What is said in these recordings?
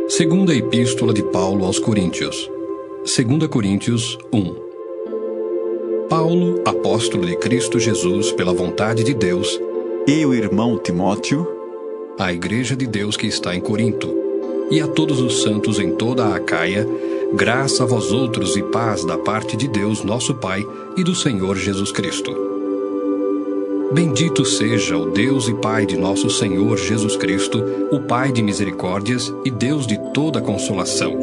Segunda Epístola de Paulo aos Coríntios. 2 Coríntios 1. Paulo, apóstolo de Cristo Jesus pela vontade de Deus, e o irmão Timóteo, à Igreja de Deus que está em Corinto, e a todos os santos em toda a Acaia, graça a vós outros e paz da parte de Deus nosso Pai e do Senhor Jesus Cristo. Bendito seja o Deus e Pai de nosso Senhor Jesus Cristo, o Pai de misericórdias e Deus de toda consolação.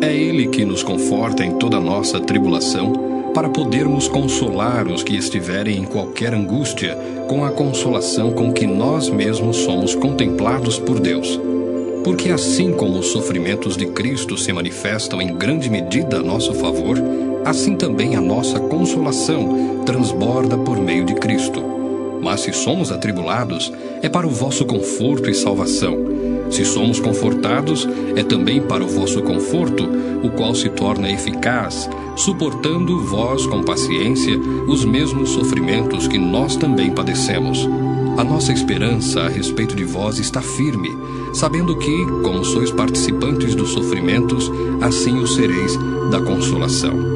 É Ele que nos conforta em toda a nossa tribulação, para podermos consolar os que estiverem em qualquer angústia, com a consolação com que nós mesmos somos contemplados por Deus. Porque assim como os sofrimentos de Cristo se manifestam em grande medida a nosso favor, assim também a nossa consolação transborda por meio de Cristo. Mas se somos atribulados, é para o vosso conforto e salvação. Se somos confortados, é também para o vosso conforto, o qual se torna eficaz, suportando vós com paciência os mesmos sofrimentos que nós também padecemos. A nossa esperança a respeito de vós está firme, sabendo que, como sois participantes dos sofrimentos, assim o sereis da consolação.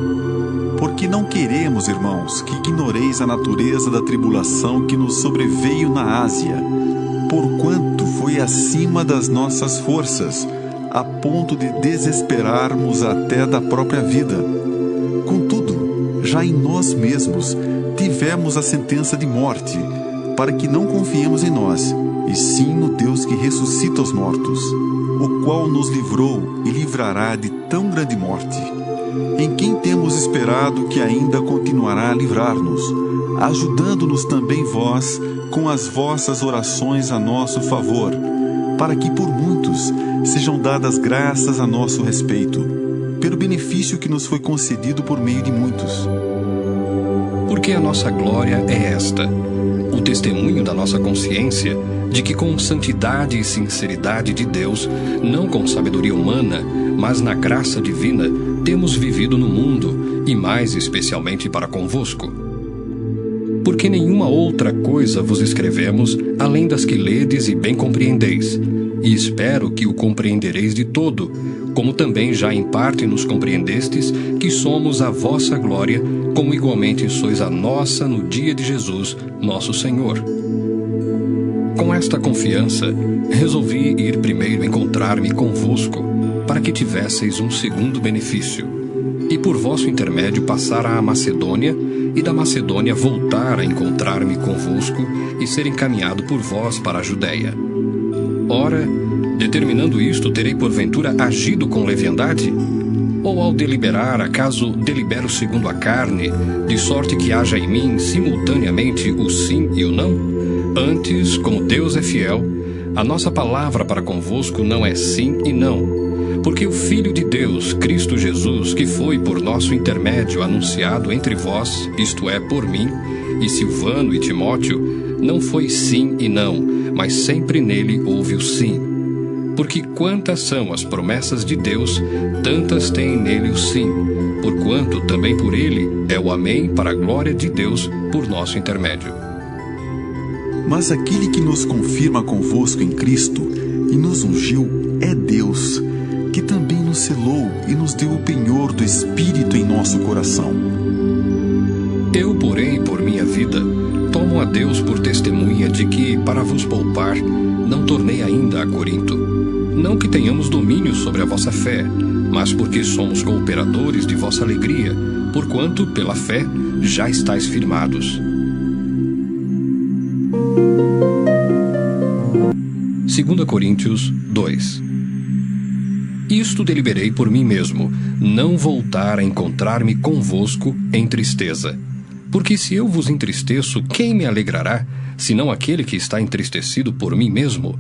Porque não queremos, irmãos, que ignoreis a natureza da tribulação que nos sobreveio na Ásia, porquanto foi acima das nossas forças, a ponto de desesperarmos até da própria vida. Contudo, já em nós mesmos tivemos a sentença de morte, para que não confiemos em nós, e sim no Deus que ressuscita os mortos, o qual nos livrou e livrará de tão grande morte, em quem temos esperado que ainda continuará a livrar-nos, ajudando-nos também vós com as vossas orações a nosso favor, para que por muitos sejam dadas graças a nosso respeito, pelo benefício que nos foi concedido por meio de muitos. Porque a nossa glória é esta, o testemunho da nossa consciência, de que com santidade e sinceridade de Deus, não com sabedoria humana, mas na graça divina, temos vivido no mundo, e mais especialmente para convosco. Porque nenhuma outra coisa vos escrevemos, além das que ledes e bem compreendeis, e espero que o compreendereis de todo, como também já em parte nos compreendestes, que somos a vossa glória, como igualmente sois a nossa no dia de Jesus, nosso Senhor. Com esta confiança, resolvi ir primeiro encontrar-me convosco, para que tivesseis um segundo benefício, e por vosso intermédio passar à Macedônia, e da Macedônia voltar a encontrar-me convosco e ser encaminhado por vós para a Judéia. Ora, determinando isto, terei porventura agido com leviandade? Ou ao deliberar, acaso delibero segundo a carne, de sorte que haja em mim simultaneamente o sim e o não? Antes, como Deus é fiel, a nossa palavra para convosco não é sim e não, porque o Filho de Deus, Cristo Jesus, que foi por nosso intermédio anunciado entre vós, isto é, por mim, e Silvano e Timóteo, não foi sim e não, mas sempre nele houve o sim. Porque quantas são as promessas de Deus, tantas tem nele o sim, porquanto também por ele é o amém para a glória de Deus por nosso intermédio. Mas aquele que nos confirma convosco em Cristo e nos ungiu é Deus, que também nos selou e nos deu o penhor do Espírito em nosso coração. Eu, porém, por minha vida, tomo a Deus por testemunha de que, para vos poupar, não tornei ainda a Corinto. Não que tenhamos domínio sobre a vossa fé, mas porque somos cooperadores de vossa alegria, porquanto, pela fé, já estáis firmados. 2 Coríntios 2. Isto deliberei por mim mesmo, não voltar a encontrar-me convosco em tristeza. Porque se eu vos entristeço, quem me alegrará, senão aquele que está entristecido por mim mesmo?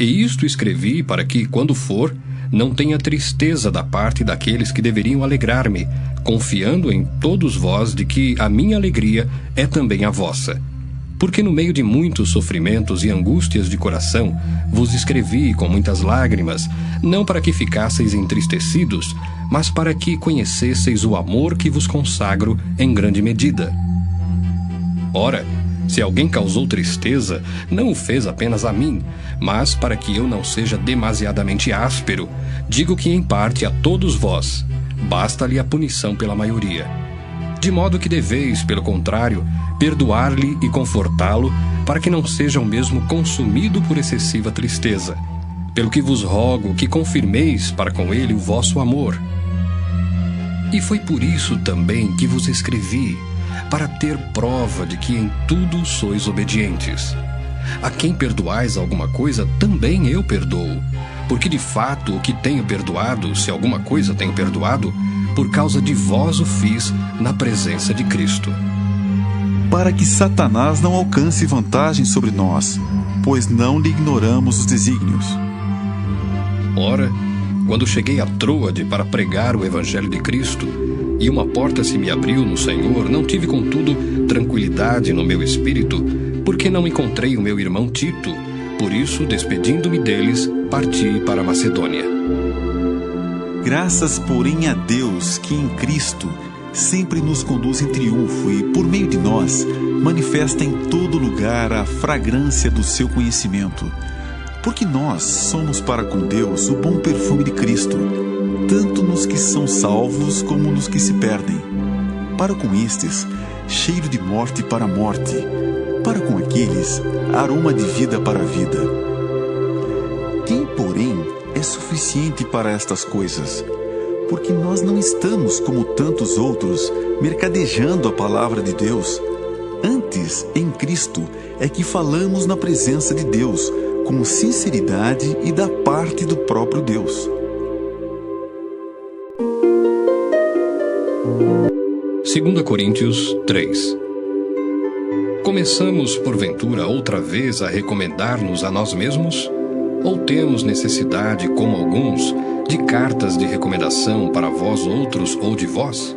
E isto escrevi para que, quando for, não tenha tristeza da parte daqueles que deveriam alegrar-me, confiando em todos vós de que a minha alegria é também a vossa. Porque no meio de muitos sofrimentos e angústias de coração, vos escrevi com muitas lágrimas, não para que ficasseis entristecidos, mas para que conhecesseis o amor que vos consagro em grande medida. Ora, Se alguém causou tristeza, não o fez apenas a mim, mas para que eu não seja demasiadamente áspero, digo que em parte a todos vós, basta-lhe a punição pela maioria. De modo que deveis, pelo contrário, perdoar-lhe e confortá-lo, para que não seja o mesmo consumido por excessiva tristeza. Pelo que vos rogo que confirmeis para com ele o vosso amor. E foi por isso também que vos escrevi, para ter prova de que em tudo sois obedientes. A quem perdoais alguma coisa, também eu perdoo. Porque de fato o que tenho perdoado, se alguma coisa tenho perdoado, por causa de vós o fiz na presença de Cristo. Para que Satanás não alcance vantagem sobre nós, pois não lhe ignoramos os desígnios. Ora, quando cheguei a Troade para pregar o Evangelho de Cristo, e uma porta se me abriu no Senhor, não tive, contudo, tranquilidade no meu espírito, porque não encontrei o meu irmão Tito. Por isso, despedindo-me deles, parti para a Macedônia. Graças, porém, a Deus, que em Cristo sempre nos conduz em triunfo e, por meio de nós, manifesta em todo lugar a fragrância do seu conhecimento. Porque nós somos para com Deus o bom perfume de Cristo, tanto nos que são salvos como nos que se perdem. Para com estes, cheiro de morte para a morte, para com aqueles, aroma de vida para a vida. Quem, porém, é suficiente para estas coisas? Porque nós não estamos, como tantos outros, mercadejando a palavra de Deus. Antes, em Cristo, é que falamos na presença de Deus, com sinceridade e da parte do próprio Deus. Segunda Coríntios 3. Começamos, porventura, outra vez a recomendar-nos a nós mesmos? Ou temos necessidade, como alguns, de cartas de recomendação para vós outros ou de vós?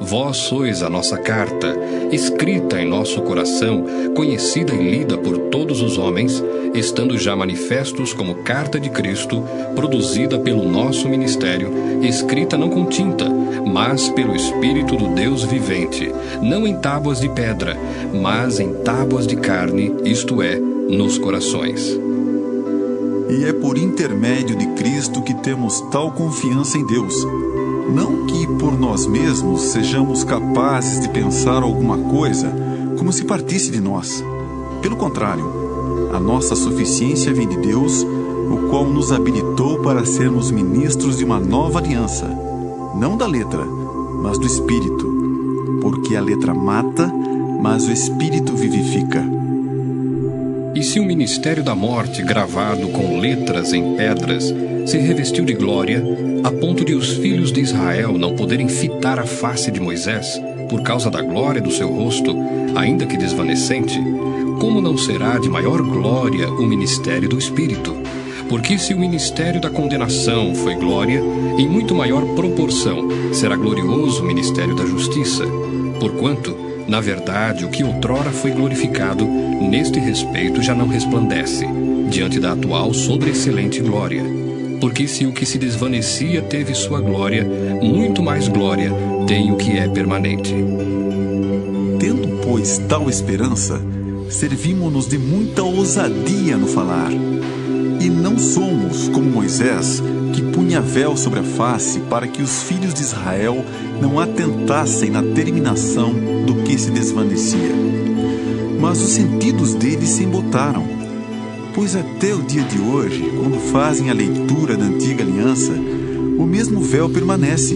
Vós sois a nossa carta, escrita em nosso coração, conhecida e lida por todos os homens, estando já manifestos como carta de Cristo, produzida pelo nosso ministério, escrita não com tinta, mas pelo Espírito do Deus vivente, não em tábuas de pedra, mas em tábuas de carne, isto é, nos corações. E é por intermédio de Cristo que temos tal confiança em Deus. Não que por nós mesmos sejamos capazes de pensar alguma coisa como se partisse de nós. Pelo contrário, a nossa suficiência vem de Deus, o qual nos habilitou para sermos ministros de uma nova aliança, não da letra, mas do Espírito, porque a letra mata, mas o Espírito vivifica. E se o ministério da morte, gravado com letras em pedras, se revestiu de glória, a ponto de os filhos de Israel não poderem fitar a face de Moisés, por causa da glória do seu rosto, ainda que desvanecente, como não será de maior glória o ministério do Espírito? Porque se o ministério da condenação foi glória, em muito maior proporção será glorioso o ministério da justiça. Porquanto, na verdade, o que outrora foi glorificado, neste respeito já não resplandece, diante da atual sobreexcelente glória. Porque se o que se desvanecia teve sua glória, muito mais glória tem o que é permanente. Tendo, pois, tal esperança, servimos-nos de muita ousadia no falar. E não somos como Moisés, que punha véu sobre a face para que os filhos de Israel não atentassem na terminação do que se desvanecia. Mas os sentidos deles se embotaram. Pois até o dia de hoje, quando fazem a leitura da antiga aliança, o mesmo véu permanece,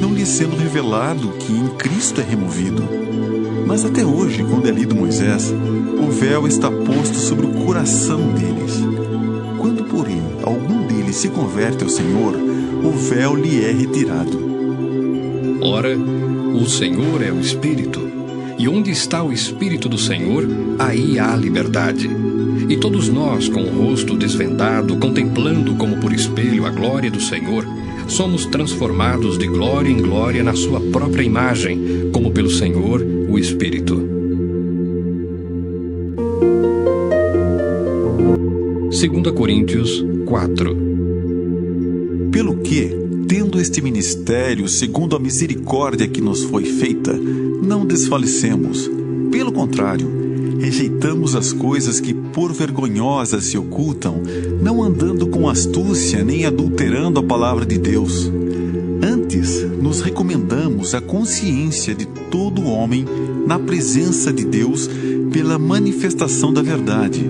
não lhes sendo revelado que em Cristo é removido. Mas até hoje, quando é lido Moisés, o véu está posto sobre o coração deles. Quando, porém, algum deles se converte ao Senhor, o véu lhe é retirado. Ora, o Senhor é o Espírito, e onde está o Espírito do Senhor, aí há liberdade. E todos nós, com o rosto desvendado, contemplando como por espelho a glória do Senhor, somos transformados de glória em glória na sua própria imagem, como pelo Senhor, o Espírito. 2 Coríntios 4. Pelo que, tendo este ministério, segundo a misericórdia que nos foi feita, não desfalecemos. Pelo contrário, Rejeitamos as coisas que por vergonhosas se ocultam, não andando com astúcia nem adulterando a palavra de Deus. Antes, nos recomendamos a consciência de todo homem na presença de Deus pela manifestação da verdade.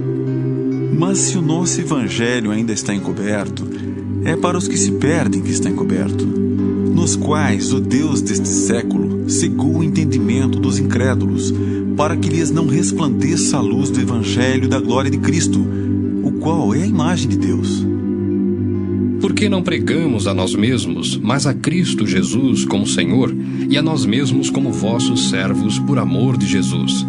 Mas se o nosso evangelho ainda está encoberto, é para os que se perdem que está encoberto, nos quais o Deus deste século cegou o entendimento dos incrédulos, para que lhes não resplandeça a luz do evangelho da glória de Cristo, o qual é a imagem de Deus. Porque não pregamos a nós mesmos, mas a Cristo Jesus como Senhor, e a nós mesmos como vossos servos por amor de Jesus.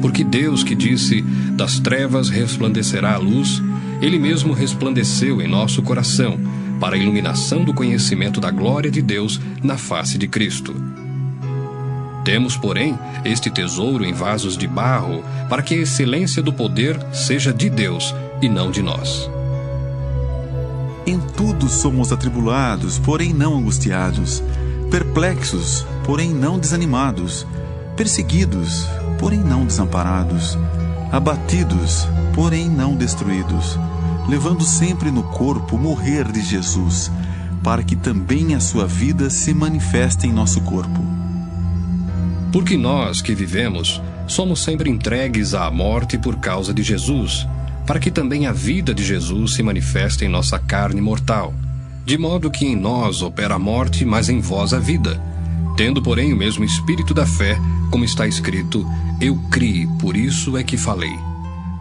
Porque Deus, que disse, das trevas resplandecerá a luz, Ele mesmo resplandeceu em nosso coração, para a iluminação do conhecimento da glória de Deus na face de Cristo. Temos, porém, este tesouro em vasos de barro, para que a excelência do poder seja de Deus e não de nós. Em tudo somos atribulados, porém não angustiados, perplexos, porém não desanimados, perseguidos, porém não desamparados, abatidos, porém não destruídos, levando sempre no corpo o morrer de Jesus, para que também a sua vida se manifeste em nosso corpo. Porque nós que vivemos, somos sempre entregues à morte por causa de Jesus, para que também a vida de Jesus se manifeste em nossa carne mortal, de modo que em nós opera a morte, mas em vós a vida. Tendo, porém, o mesmo espírito da fé, como está escrito, eu criei, por isso é que falei.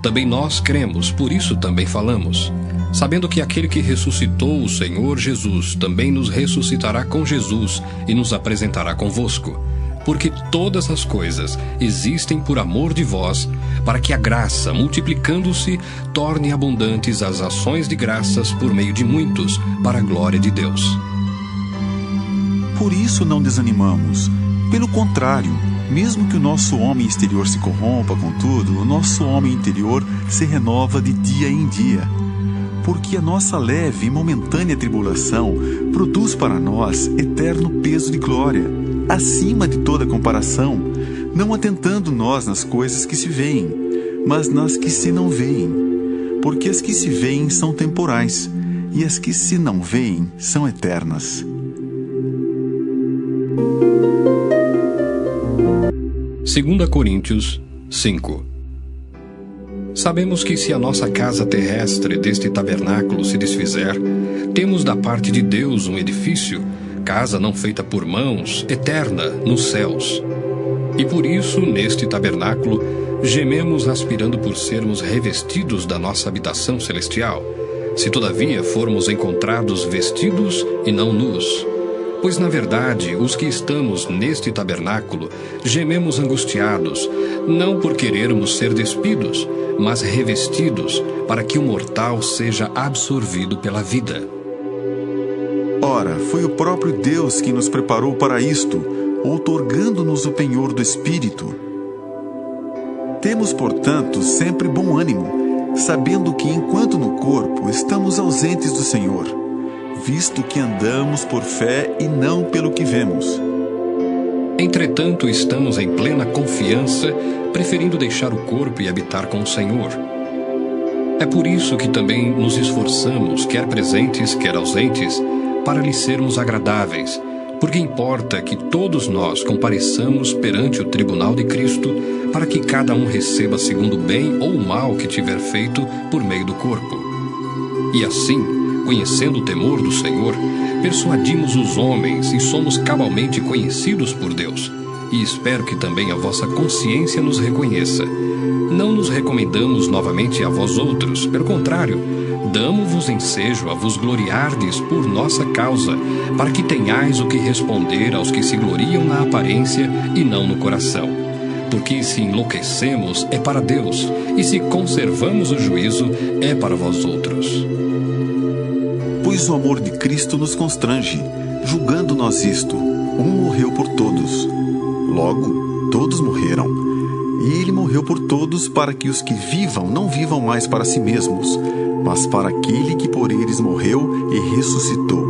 Também nós cremos, por isso também falamos, sabendo que aquele que ressuscitou o Senhor Jesus também nos ressuscitará com Jesus e nos apresentará convosco. Porque todas as coisas existem por amor de vós, para que a graça, multiplicando-se, torne abundantes as ações de graças por meio de muitos, para a glória de Deus. Por isso não desanimamos. Pelo contrário, mesmo que o nosso homem exterior se corrompa, contudo, o nosso homem interior se renova de dia em dia. Porque a nossa leve e momentânea tribulação produz para nós eterno peso de glória, acima de toda comparação, não atentando nós nas coisas que se veem, mas nas que se não veem. Porque as que se veem são temporais, e as que se não veem são eternas. Segunda Coríntios 5. Sabemos que se a nossa casa terrestre deste tabernáculo se desfizer, temos da parte de Deus um edifício, casa não feita por mãos, eterna, nos céus. E por isso, neste tabernáculo, gememos aspirando por sermos revestidos da nossa habitação celestial, se todavia formos encontrados vestidos e não nus. Pois, na verdade, os que estamos neste tabernáculo gememos angustiados, não por querermos ser despidos, mas revestidos, para que o mortal seja absorvido pela vida. Ora, foi o próprio Deus que nos preparou para isto, outorgando-nos o penhor do Espírito. Temos, portanto, sempre bom ânimo, sabendo que, enquanto no corpo, estamos ausentes do Senhor, visto que andamos por fé e não pelo que vemos. Entretanto, estamos em plena confiança, preferindo deixar o corpo e habitar com o Senhor. É por isso que também nos esforçamos, quer presentes, quer ausentes, para lhe sermos agradáveis, porque importa que todos nós compareçamos perante o tribunal de Cristo, para que cada um receba segundo o bem ou o mal que tiver feito por meio do corpo. E assim, conhecendo o temor do Senhor, persuadimos os homens e somos cabalmente conhecidos por Deus. E espero que também a vossa consciência nos reconheça. Não nos recomendamos novamente a vós outros, pelo contrário, damo-vos ensejo a vos gloriardes por nossa causa, para que tenhais o que responder aos que se gloriam na aparência e não no coração. Porque se enlouquecemos, é para Deus, e se conservamos o juízo, é para vós outros. Pois o amor de Cristo nos constrange, julgando nós isto: um morreu por todos. Logo, todos morreram. E ele morreu por todos, para que os que vivam não vivam mais para si mesmos, mas para aquele que por eles morreu e ressuscitou.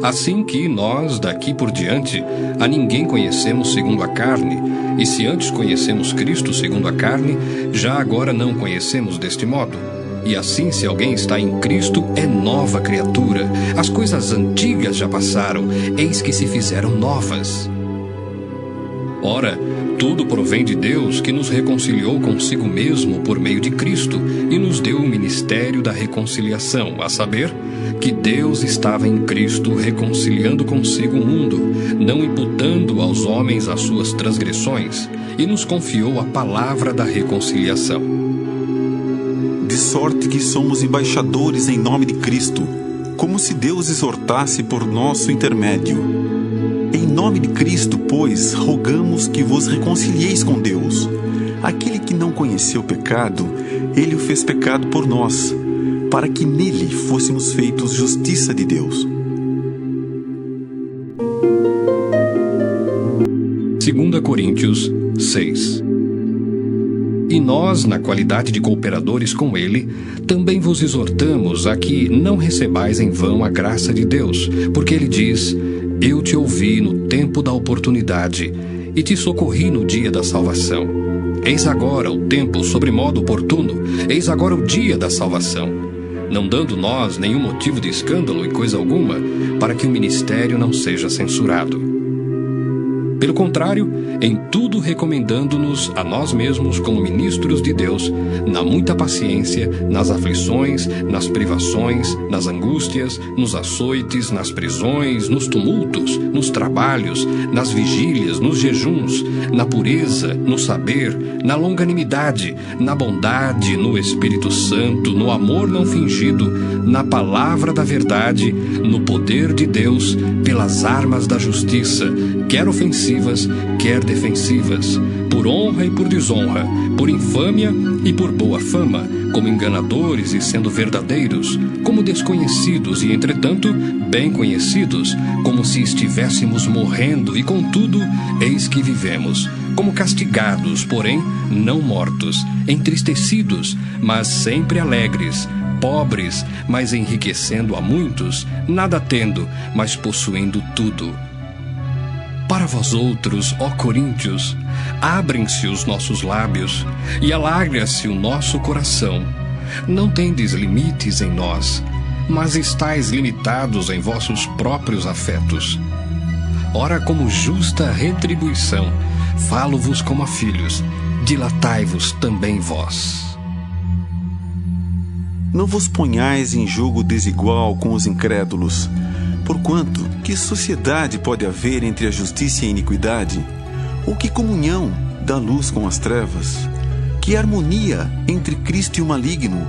Assim que nós, daqui por diante, a ninguém conhecemos segundo a carne, e se antes conhecemos Cristo segundo a carne, já agora não conhecemos deste modo. E assim, se alguém está em Cristo, é nova criatura. As coisas antigas já passaram, eis que se fizeram novas. Ora, tudo provém de Deus, que nos reconciliou consigo mesmo por meio de Cristo e nos deu o ministério da reconciliação, a saber, que Deus estava em Cristo reconciliando consigo o mundo, não imputando aos homens as suas transgressões, e nos confiou a palavra da reconciliação. De sorte que somos embaixadores em nome de Cristo, como se Deus exortasse por nosso intermédio. Em nome de Cristo, pois, rogamos que vos reconcilieis com Deus. Aquele que não conheceu o pecado, ele o fez pecado por nós, para que nele fôssemos feitos justiça de Deus. 2 Coríntios 6. E nós, na qualidade de cooperadores com ele, também vos exortamos a que não recebais em vão a graça de Deus, porque ele diz: eu te ouvi no tempo da oportunidade e te socorri no dia da salvação. Eis agora o tempo sobremodo oportuno, eis agora o dia da salvação. Não dando nós nenhum motivo de escândalo e coisa alguma, para que o ministério não seja censurado. Pelo contrário, em tudo recomendando-nos a nós mesmos como ministros de Deus, na muita paciência, nas aflições, nas privações, nas angústias, nos açoites, nas prisões, nos tumultos, nos trabalhos, nas vigílias, nos jejuns, na pureza, no saber, na longanimidade, na bondade, no Espírito Santo, no amor não fingido, na palavra da verdade, no poder de Deus, pelas armas da justiça, quer ofensivas, quer defensivas, por honra e por desonra, por infâmia e por boa fama, como enganadores e sendo verdadeiros, como desconhecidos e, entretanto, bem conhecidos, como se estivéssemos morrendo e, contudo, eis que vivemos, como castigados, porém não mortos, entristecidos, mas sempre alegres, pobres, mas enriquecendo a muitos, nada tendo, mas possuindo tudo. Para vós outros, ó Coríntios, abrem-se os nossos lábios e alagra-se o nosso coração. Não tendes limites em nós, mas estáis limitados em vossos próprios afetos. Ora, como justa retribuição, falo-vos como a filhos, dilatai-vos também vós. Não vos ponhais em julgo desigual com os incrédulos. Porquanto, que sociedade pode haver entre a justiça e a iniquidade? Ou que comunhão da luz com as trevas? Que harmonia entre Cristo e o maligno?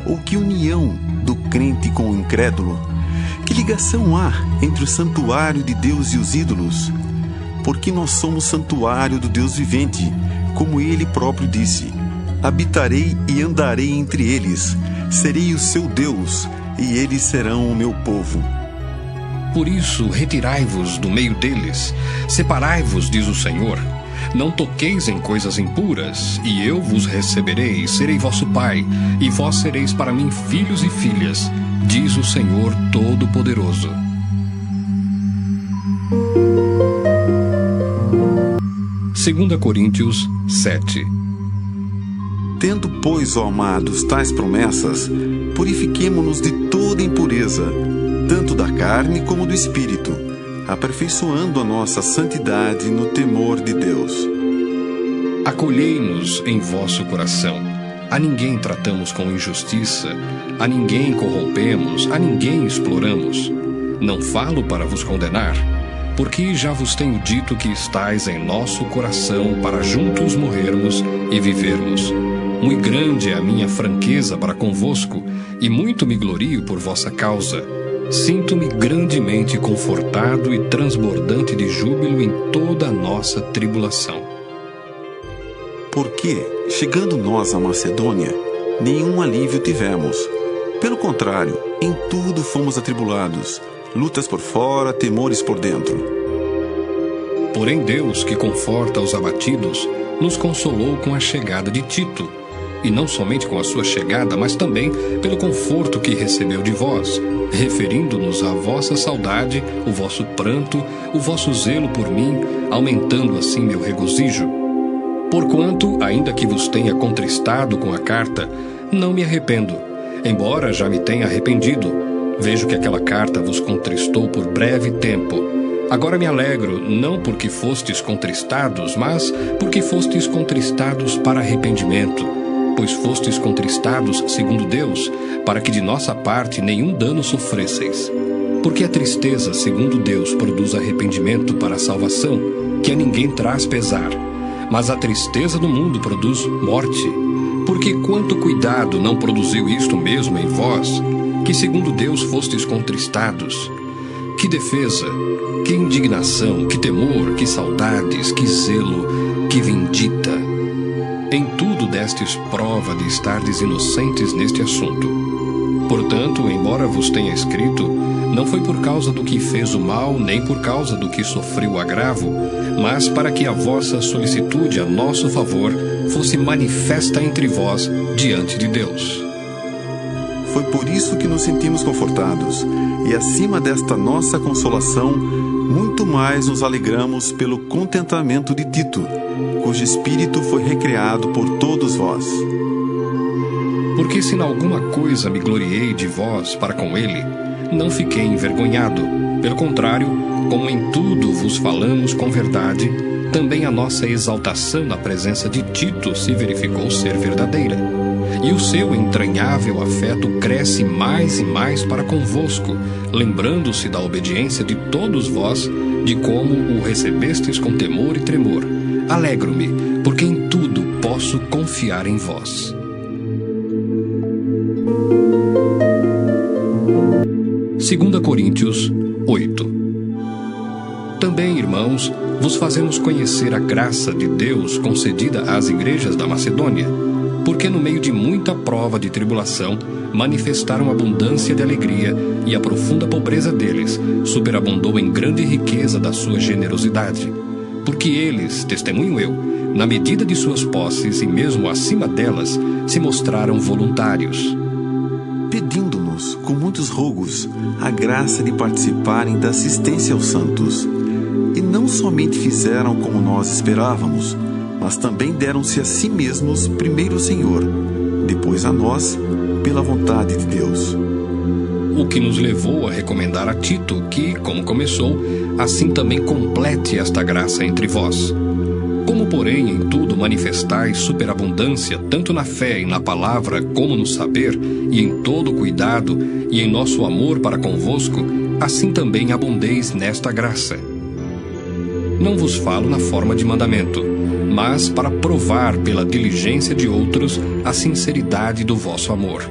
Ou que união do crente com o incrédulo? Que ligação há entre o santuário de Deus e os ídolos? Porque nós somos santuário do Deus vivente, como ele próprio disse: habitarei e andarei entre eles, serei o seu Deus, e eles serão o meu povo. Por isso, retirai-vos do meio deles, separai-vos, diz o Senhor. Não toqueis em coisas impuras, e eu vos receberei, serei vosso pai, e vós sereis para mim filhos e filhas, diz o Senhor Todo-Poderoso. Segunda Coríntios 7. Tendo, pois, ó amados, tais promessas, purifiquemo-nos de toda impureza, tanto da carne como do espírito, aperfeiçoando a nossa santidade no temor de Deus. Acolhei-nos em vosso coração. A ninguém tratamos com injustiça, a ninguém corrompemos, a ninguém exploramos. Não falo para vos condenar, porque já vos tenho dito que estais em nosso coração para juntos morrermos e vivermos. Muito grande é a minha franqueza para convosco, e muito me glorio por vossa causa. Sinto-me grandemente confortado e transbordante de júbilo em toda a nossa tribulação. Porque, chegando nós à Macedônia, nenhum alívio tivemos. Pelo contrário, em tudo fomos atribulados, lutas por fora, temores por dentro. Porém Deus, que conforta os abatidos, nos consolou com a chegada de Tito. e não somente com a sua chegada, mas também pelo conforto que recebeu de vós, referindo-nos à vossa saudade, o vosso pranto, o vosso zelo por mim, aumentando assim meu regozijo. Porquanto, ainda que vos tenha contristado com a carta, não me arrependo, embora já me tenha arrependido. Vejo que aquela carta vos contristou por breve tempo. Agora me alegro, não porque fostes contristados, mas porque fostes contristados para arrependimento, pois fostes contristados segundo Deus, para que de nossa parte nenhum dano sofresseis. Porque a tristeza, segundo Deus, produz arrependimento para a salvação, que a ninguém traz pesar. Mas a tristeza do mundo produz morte. Porque quanto cuidado não produziu isto mesmo em vós, que segundo Deus fostes contristados? Que defesa, que indignação, que temor, que saudades, que zelo, que vindita! Em tudo destes prova de estardes inocentes neste assunto. Portanto, embora vos tenha escrito, não foi por causa do que fez o mal, nem por causa do que sofreu o agravo, mas para que a vossa solicitude a nosso favor fosse manifesta entre vós diante de Deus. Foi por isso que nos sentimos confortados, e acima desta nossa consolação, muito mais nos alegramos pelo contentamento de Tito, cujo espírito foi recriado por todos vós. Porque se em alguma coisa me gloriei de vós para com ele, não fiquei envergonhado. Pelo contrário, como em tudo vos falamos com verdade, também a nossa exaltação na presença de Tito se verificou ser verdadeira. E o seu entranhável afeto cresce mais e mais para convosco, lembrando-se da obediência de todos vós, de como o recebestes com temor e tremor. Alegro-me, porque em tudo posso confiar em vós. 2 Coríntios 8. Também, irmãos, vos fazemos conhecer a graça de Deus concedida às igrejas da Macedônia, porque no meio de muita prova de tribulação, manifestaram abundância de alegria, e a profunda pobreza deles superabundou em grande riqueza da sua generosidade. Porque eles, testemunho eu, na medida de suas posses e mesmo acima delas, se mostraram voluntários, pedindo-nos, com muitos rogos, a graça de participarem da assistência aos santos. E não somente fizeram como nós esperávamos, mas também deram-se a si mesmos primeiro ao Senhor, depois a nós, pela vontade de Deus. O que nos levou a recomendar a Tito que, como começou, assim também complete esta graça entre vós. Como, porém, em tudo manifestais superabundância, tanto na fé e na palavra, como no saber, e em todo o cuidado, e em nosso amor para convosco, assim também abundeis nesta graça. Não vos falo na forma de mandamento, mas para provar pela diligência de outros a sinceridade do vosso amor.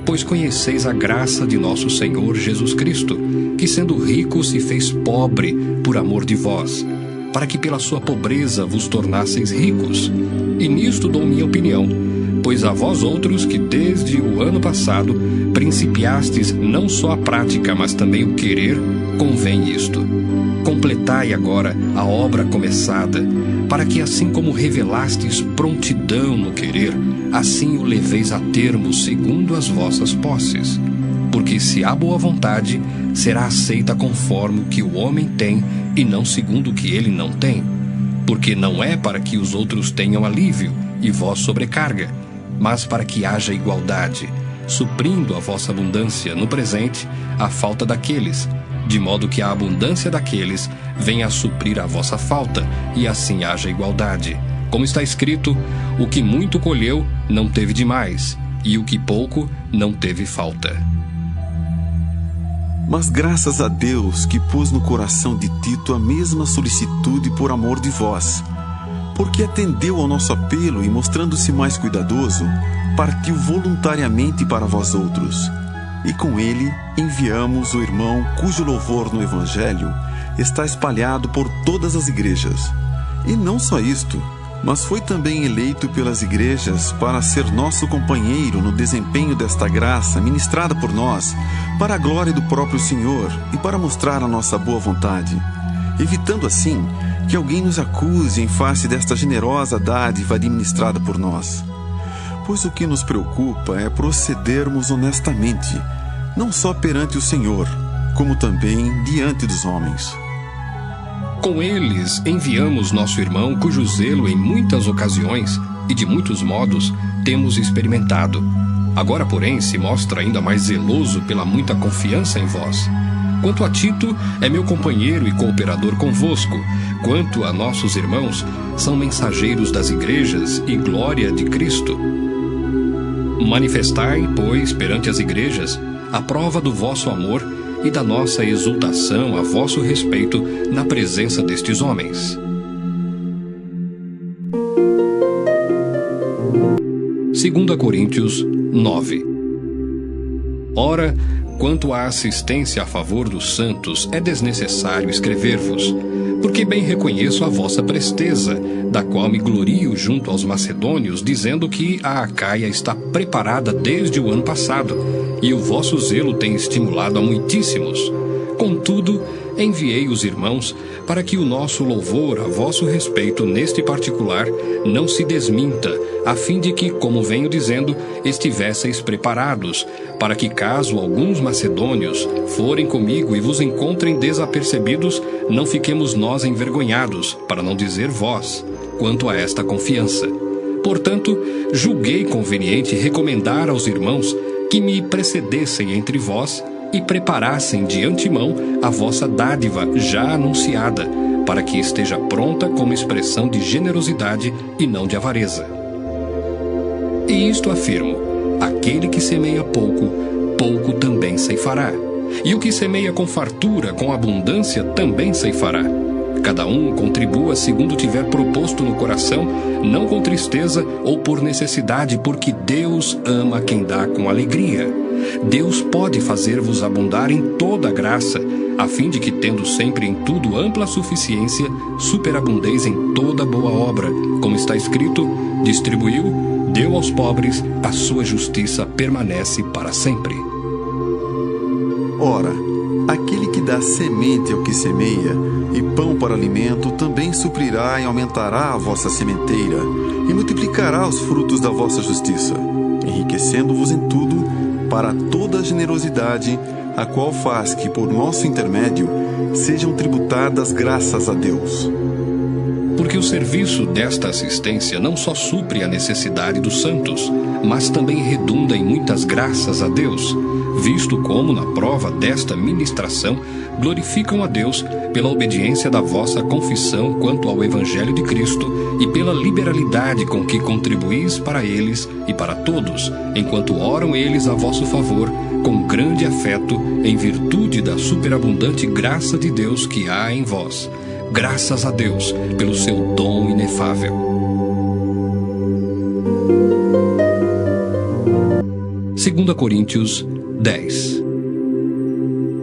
Pois conheceis a graça de nosso Senhor Jesus Cristo, que sendo rico se fez pobre por amor de vós, para que pela sua pobreza vos tornasseis ricos. E nisto dou minha opinião, pois a vós outros que desde o ano passado principiastes não só a prática, mas também o querer, convém isto. Completai agora a obra começada, para que assim como revelastes prontidão no querer, assim o leveis a termo segundo as vossas posses. Porque se há boa vontade, será aceita conforme o que o homem tem, e não segundo o que ele não tem. Porque não é para que os outros tenham alívio, e vós sobrecarga, mas para que haja igualdade, suprindo a vossa abundância no presente a falta daqueles, de modo que a abundância daqueles venha a suprir a vossa falta, e assim haja igualdade. Como está escrito, o que muito colheu não teve demais, e o que pouco não teve falta. Mas graças a Deus que pôs no coração de Tito a mesma solicitude por amor de vós, porque atendeu ao nosso apelo e, mostrando-se mais cuidadoso, partiu voluntariamente para vós outros. E com ele enviamos o irmão cujo louvor no Evangelho está espalhado por todas as igrejas. E não só isto, mas foi também eleito pelas igrejas para ser nosso companheiro no desempenho desta graça ministrada por nós, para a glória do próprio Senhor e para mostrar a nossa boa vontade, evitando assim que alguém nos acuse em face desta generosa dádiva administrada por nós. pois o que nos preocupa é procedermos honestamente, não só perante o Senhor, como também diante dos homens. Com eles enviamos nosso irmão, cujo zelo em muitas ocasiões e de muitos modos temos experimentado. Agora, porém, se mostra ainda mais zeloso pela muita confiança em vós. Quanto a Tito, é meu companheiro e cooperador convosco. Quanto a nossos irmãos, são mensageiros das igrejas e glória de Cristo. Manifestai, pois, perante as igrejas, a prova do vosso amor e da nossa exultação a vosso respeito na presença destes homens. 2 Coríntios 9. Ora, quanto à assistência a favor dos santos, é desnecessário escrever-vos, porque bem reconheço a vossa presteza, da qual me glorio junto aos macedônios, dizendo que a Acaia está preparada desde o ano passado, e o vosso zelo tem estimulado a muitíssimos. Contudo, enviei os irmãos para que o nosso louvor a vosso respeito neste particular não se desminta, a fim de que, como venho dizendo, estivesseis preparados, para que caso alguns macedônios forem comigo e vos encontrem desapercebidos, não fiquemos nós envergonhados, para não dizer vós, quanto a esta confiança. Portanto, julguei conveniente recomendar aos irmãos que me precedessem entre vós e preparassem de antemão a vossa dádiva já anunciada, para que esteja pronta como expressão de generosidade e não de avareza. E isto afirmo: aquele que semeia pouco, pouco também ceifará. E o que semeia com fartura, com abundância, também ceifará. Cada um contribua segundo tiver proposto no coração, não com tristeza ou por necessidade, porque Deus ama quem dá com alegria. Deus pode fazer-vos abundar em toda a graça, a fim de que, tendo sempre em tudo ampla suficiência, superabundeis em toda boa obra, como está escrito: distribuiu, deu aos pobres, a sua justiça permanece para sempre. Ora, aquele que dá semente ao que semeia e pão para alimento também suprirá e aumentará a vossa sementeira e multiplicará os frutos da vossa justiça, enriquecendo-vos em tudo para toda a generosidade, a qual faz que, por nosso intermédio, sejam tributadas graças a Deus. Porque o serviço desta assistência não só supre a necessidade dos santos, mas também redunda em muitas graças a Deus, visto como, na prova desta ministração, glorificam a Deus pela obediência da vossa confissão quanto ao Evangelho de Cristo e pela liberalidade com que contribuís para eles e para todos, enquanto oram eles a vosso favor, com grande afeto, em virtude da superabundante graça de Deus que há em vós. Graças a Deus pelo seu dom inefável. 2 Coríntios 10.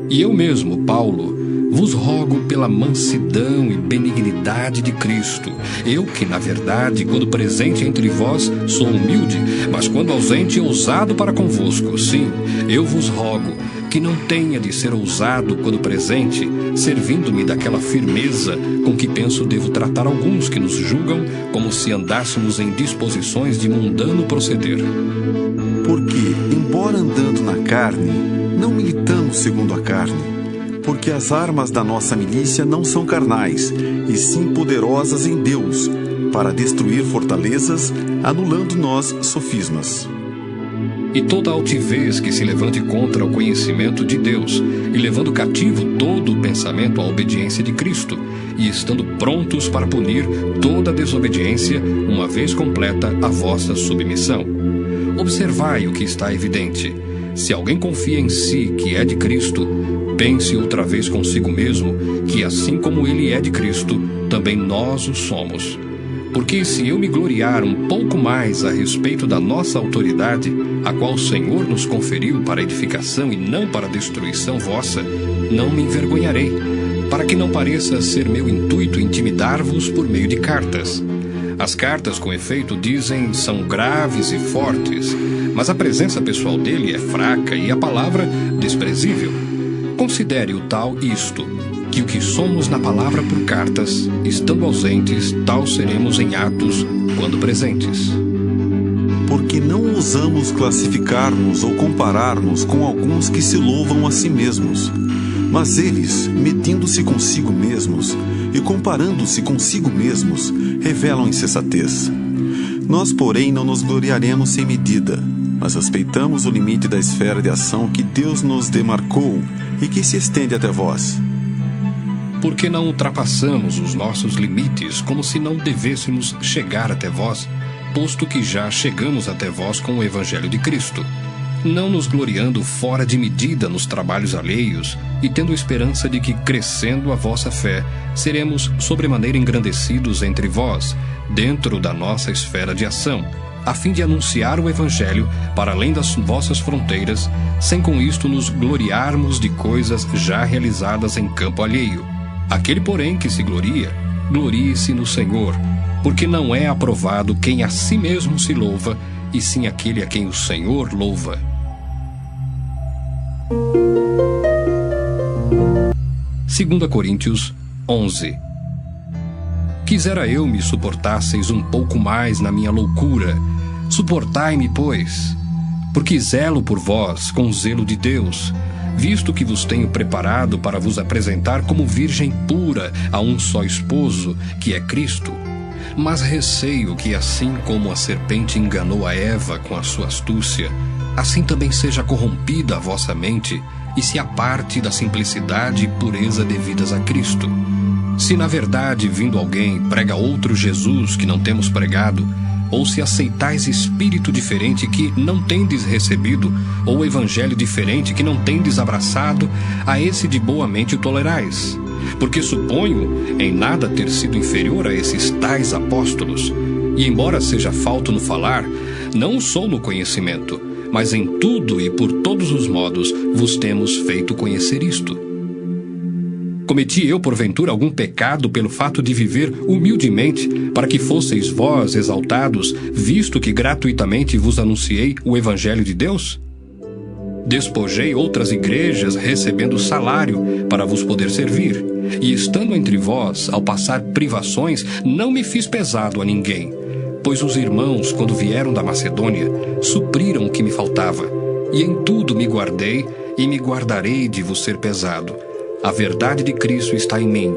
E eu mesmo, Paulo, vos rogo pela mansidão e benignidade de Cristo. Eu que, na verdade, quando presente entre vós, sou humilde, mas quando ausente, ousado para convosco. Sim, eu vos rogo que não tenha de ser ousado quando presente, servindo-me daquela firmeza com que penso devo tratar alguns que nos julgam como se andássemos em disposições de mundano proceder. Porque, embora andando na carne, não militamos segundo a carne, porque as armas da nossa milícia não são carnais, e sim poderosas em Deus, para destruir fortalezas, anulando nós sofismas. E toda altivez que se levante contra o conhecimento de Deus, e levando cativo todo o pensamento à obediência de Cristo, e estando prontos para punir toda desobediência, uma vez completa a vossa submissão. Observai o que está evidente. Se alguém confia em si que é de Cristo, pense outra vez consigo mesmo, que assim como ele é de Cristo, também nós o somos. Porque se eu me gloriar um pouco mais a respeito da nossa autoridade, a qual o Senhor nos conferiu para edificação e não para destruição vossa, não me envergonharei, para que não pareça ser meu intuito intimidar-vos por meio de cartas. As cartas, com efeito, dizem são graves e fortes, mas a presença pessoal dele é fraca e a palavra desprezível. Considere o tal isto, que o que somos na palavra por cartas, estando ausentes, tal seremos em atos quando presentes. porque não ousamos classificar-nos ou comparar-nos com alguns que se louvam a si mesmos. Mas eles, medindo-se consigo mesmos e comparando-se consigo mesmos, revelam insensatez. Nós, porém, não nos gloriaremos sem medida, mas respeitamos o limite da esfera de ação que Deus nos demarcou e que se estende até vós. Porque não ultrapassamos os nossos limites como se não devêssemos chegar até vós, posto que já chegamos até vós com o Evangelho de Cristo, não nos gloriando fora de medida nos trabalhos alheios e tendo esperança de que, crescendo a vossa fé, seremos sobremaneira engrandecidos entre vós, dentro da nossa esfera de ação, a fim de anunciar o Evangelho para além das vossas fronteiras, sem com isto nos gloriarmos de coisas já realizadas em campo alheio. Aquele, porém, que se gloria, glorie-se no Senhor, porque não é aprovado quem a si mesmo se louva, e sim aquele a quem o Senhor louva. Segunda Coríntios 11. Quisera eu me suportasseis um pouco mais na minha loucura. Suportai-me, pois, porque zelo por vós com o zelo de Deus, visto que vos tenho preparado para vos apresentar como virgem pura a um só esposo, que é Cristo. Mas receio que, assim como a serpente enganou a Eva com a sua astúcia, assim também seja corrompida a vossa mente e se aparte da simplicidade e pureza devidas a Cristo. Se na verdade, vindo alguém, prega outro Jesus que não temos pregado, ou se aceitais espírito diferente que não tendes recebido, ou evangelho diferente que não tendes abraçado, a esse de boa mente o tolerais. Porque suponho em nada ter sido inferior a esses tais apóstolos, e embora seja falto no falar, não sou no conhecimento, mas em tudo e por todos os modos vos temos feito conhecer isto. Cometi eu, porventura, algum pecado pelo fato de viver humildemente, para que fosseis vós exaltados, visto que gratuitamente vos anunciei o Evangelho de Deus? Despojei outras igrejas, recebendo salário, para vos poder servir. E estando entre vós, ao passar privações, não me fiz pesado a ninguém. Pois os irmãos, quando vieram da Macedônia, supriram o que me faltava. E em tudo me guardei, e me guardarei de vos ser pesado. A verdade de Cristo está em mim.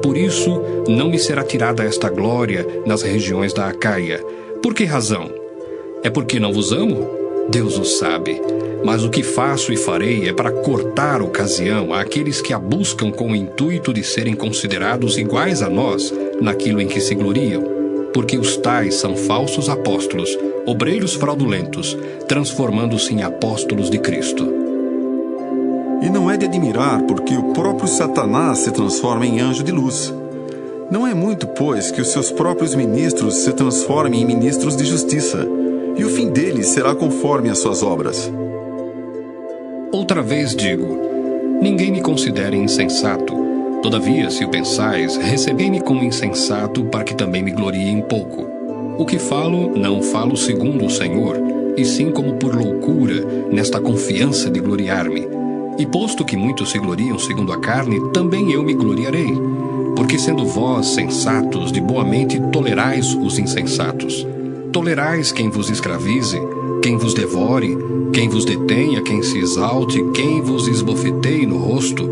Por isso, não me será tirada esta glória nas regiões da Acaia. Por que razão? É porque não vos amo? Deus o sabe. Mas o que faço e farei é para cortar ocasião àqueles que a buscam com o intuito de serem considerados iguais a nós naquilo em que se gloriam. Porque os tais são falsos apóstolos, obreiros fraudulentos, transformando-se em apóstolos de Cristo. E não é de admirar, porque o próprio Satanás se transforma em anjo de luz. Não é muito, pois, que os seus próprios ministros se transformem em ministros de justiça, e o fim deles será conforme as suas obras. Outra vez digo, ninguém me considere insensato. Todavia, se o pensais, recebei-me como insensato, para que também me glorie em pouco. O que falo, não falo segundo o Senhor, e sim como por loucura, nesta confiança de gloriar-me. E posto que muitos se gloriam segundo a carne, também eu me gloriarei. Porque sendo vós sensatos, de boa mente tolerais os insensatos. Tolerais quem vos escravize, quem vos devore, quem vos detenha, quem se exalte, quem vos esbofeteie no rosto.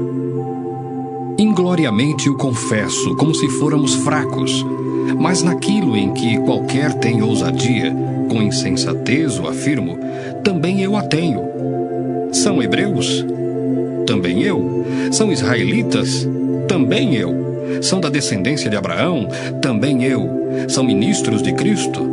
Ingloriamente o confesso, como se fôramos fracos. Mas naquilo em que qualquer tem ousadia, com insensatez o afirmo, também eu a tenho. São hebreus? Também eu. São israelitas? Também eu. São da descendência de Abraão? Também eu. São ministros de Cristo?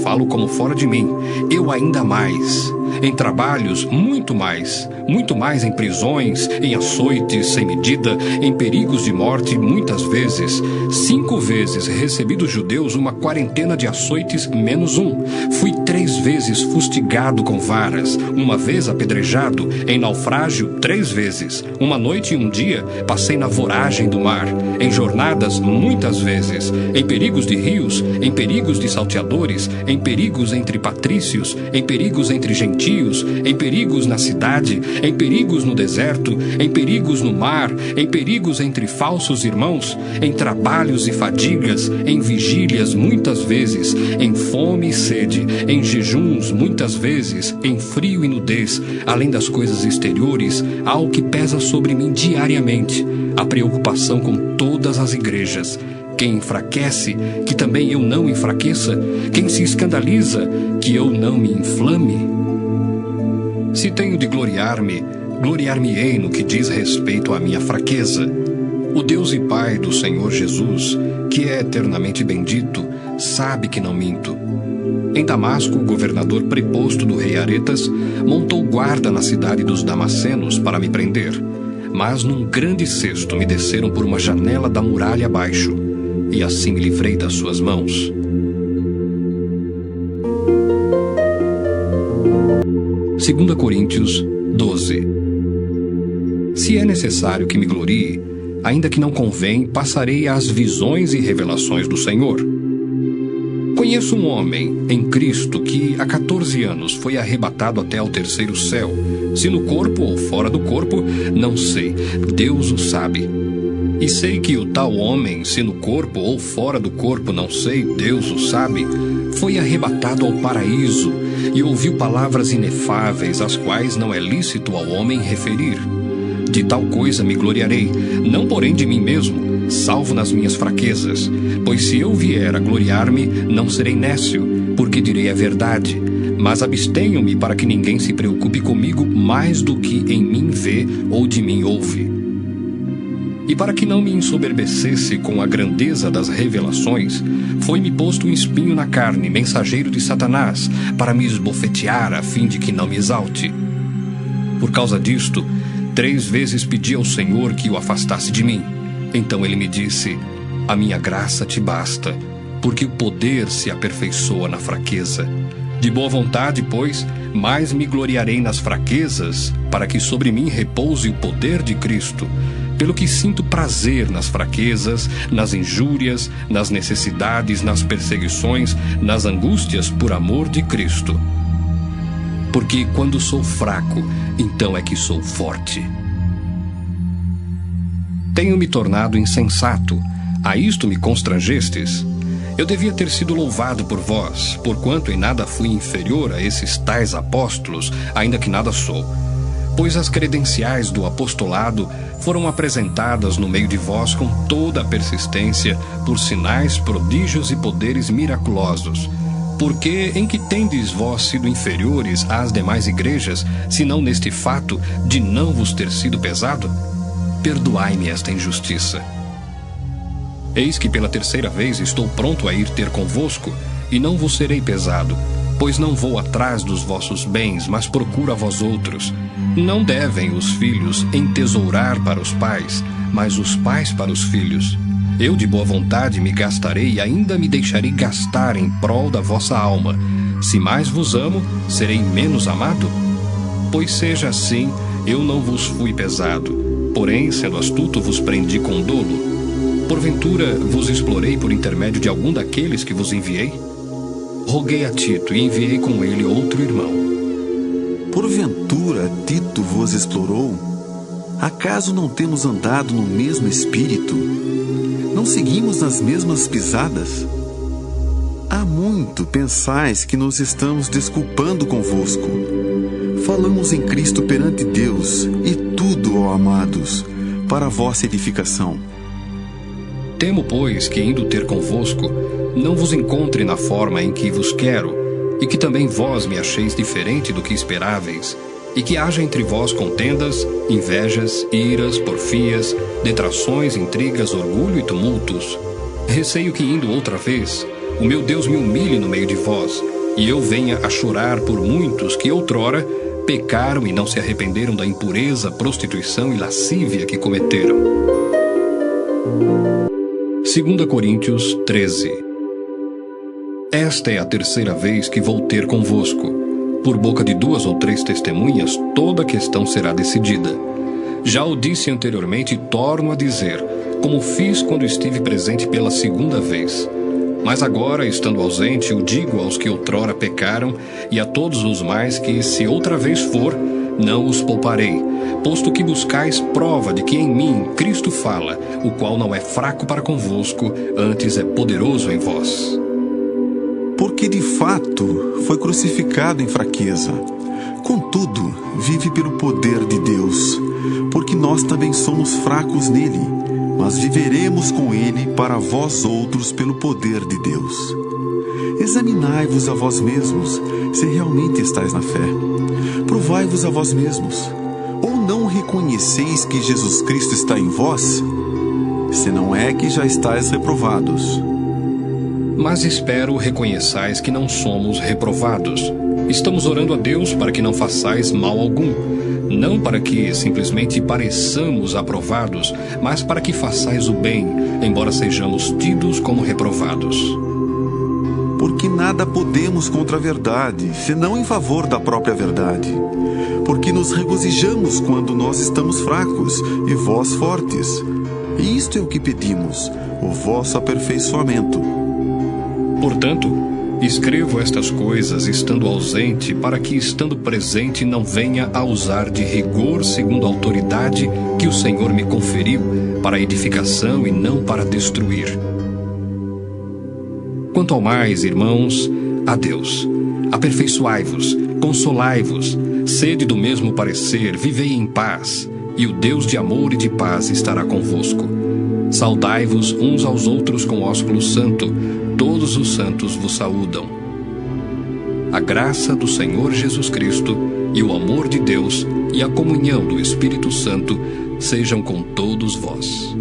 Falo como fora de mim. Eu ainda mais. Em trabalhos, muito mais em prisões, em açoites sem medida, em perigos de morte, muitas vezes. 5 vezes recebi dos judeus uma quarentena de açoites menos um. Fui 3 vezes fustigado com varas, 1 vez apedrejado, em naufrágio 3 vezes. 1 noite e 1 dia passei na voragem do mar, em jornadas muitas vezes, em perigos de rios, em perigos de salteadores, em perigos entre patrícios, em perigos entre gentios, gentios, em perigos na cidade, em perigos no deserto, em perigos no mar, em perigos entre falsos irmãos, em trabalhos e fadigas, em vigílias muitas vezes, em fome e sede, em jejuns muitas vezes, em frio e nudez, além das coisas exteriores, há o que pesa sobre mim diariamente, a preocupação com todas as igrejas. Quem enfraquece, que também eu não enfraqueça. Quem se escandaliza, que eu não me inflame. Se tenho de gloriar-me, gloriar-me-ei no que diz respeito à minha fraqueza. O Deus e Pai do Senhor Jesus, que é eternamente bendito, sabe que não minto. Em Damasco, o governador preposto do rei Aretas montou guarda na cidade dos Damascenos para me prender. Mas num grande cesto me desceram por uma janela da muralha abaixo, e assim me livrei das suas mãos. Segunda Coríntios 12. Se é necessário que me glorie, ainda que não convém, passarei às visões e revelações do Senhor. Conheço um homem em Cristo que há 14 anos foi arrebatado até ao terceiro céu. Se no corpo ou fora do corpo, não sei, Deus o sabe. E sei que o tal homem, se no corpo ou fora do corpo, não sei, Deus o sabe, foi arrebatado ao paraíso e ouviu palavras inefáveis, as quais não é lícito ao homem referir. De tal coisa me gloriarei, não porém de mim mesmo, salvo nas minhas fraquezas. Pois se eu vier a gloriar-me, não serei nécio, porque direi a verdade. Mas abstenho-me para que ninguém se preocupe comigo mais do que em mim vê ou de mim ouve. E para que não me ensoberbecesse com a grandeza das revelações, foi-me posto um espinho na carne, mensageiro de Satanás, para me esbofetear, a fim de que não me exalte. Por causa disto, 3 vezes pedi ao Senhor que o afastasse de mim. Então ele me disse: a minha graça te basta, porque o poder se aperfeiçoa na fraqueza. De boa vontade, pois, mais me gloriarei nas fraquezas, para que sobre mim repouse o poder de Cristo. Pelo que sinto prazer nas fraquezas, nas injúrias, nas necessidades, nas perseguições, nas angústias por amor de Cristo. Porque quando sou fraco, então é que sou forte. Tenho me tornado insensato, a isto me constrangestes. Eu devia ter sido louvado por vós, porquanto em nada fui inferior a esses tais apóstolos, ainda que nada sou. Pois as credenciais do apostolado foram apresentadas no meio de vós com toda a persistência, por sinais, prodígios e poderes miraculosos. Porque em que tendes vós sido inferiores às demais igrejas, senão neste fato de não vos ter sido pesado? Perdoai-me esta injustiça. Eis que pela 3ª vez estou pronto a ir ter convosco, e não vos serei pesado, pois não vou atrás dos vossos bens, mas procuro a vós outros. Não devem os filhos entesourar para os pais, mas os pais para os filhos. Eu de boa vontade me gastarei e ainda me deixarei gastar em prol da vossa alma. Se mais vos amo, serei menos amado? Pois seja assim, eu não vos fui pesado, porém, sendo astuto, vos prendi com dolo. Porventura, vos explorei por intermédio de algum daqueles que vos enviei? Roguei a Tito e enviei com ele outro irmão. Porventura Tito vos explorou? Acaso não temos andado no mesmo espírito? Não seguimos nas mesmas pisadas? Há muito pensais que nos estamos desculpando convosco. Falamos em Cristo perante Deus, e tudo, ó amados, para a vossa edificação. Temo, pois, que indo ter convosco, não vos encontre na forma em que vos quero, e que também vós me acheis diferente do que esperáveis, e que haja entre vós contendas, invejas, iras, porfias, detrações, intrigas, orgulho e tumultos. Receio que indo outra vez, o meu Deus me humilhe no meio de vós, e eu venha a chorar por muitos que outrora pecaram e não se arrependeram da impureza, prostituição e lascívia que cometeram. 2 Coríntios 13. Esta é a 3ª vez que vou ter convosco. Por boca de 2 ou 3 testemunhas, toda a questão será decidida. Já o disse anteriormente e torno a dizer, como fiz quando estive presente pela 2ª vez. Mas agora, estando ausente, o digo aos que outrora pecaram, e a todos os mais que, se outra vez for, não os pouparei, posto que buscais prova de que em mim Cristo fala, o qual não é fraco para convosco, antes é poderoso em vós. Porque de fato foi crucificado em fraqueza. Contudo, vive pelo poder de Deus, porque nós também somos fracos nele, mas viveremos com ele para vós outros pelo poder de Deus. Examinai-vos a vós mesmos, se realmente estáis na fé. Provai-vos a vós mesmos. Ou não reconheceis que Jesus Cristo está em vós? Se não é que já estáis reprovados. Mas espero reconheçais que não somos reprovados. Estamos orando a Deus para que não façais mal algum, não para que simplesmente pareçamos aprovados, mas para que façais o bem, embora sejamos tidos como reprovados. Porque nada podemos contra a verdade, senão em favor da própria verdade. Porque nos regozijamos quando nós estamos fracos e vós fortes. E isto é o que pedimos, o vosso aperfeiçoamento. Portanto, escrevo estas coisas estando ausente, para que estando presente não venha a usar de rigor segundo a autoridade que o Senhor me conferiu, para edificação e não para destruir. Quanto ao mais, irmãos, a Deus. Aperfeiçoai-vos, consolai-vos, sede do mesmo parecer, vivei em paz, e o Deus de amor e de paz estará convosco. Saudai-vos uns aos outros com ósculo santo, todos os santos vos saúdam. A graça do Senhor Jesus Cristo e o amor de Deus e a comunhão do Espírito Santo sejam com todos vós.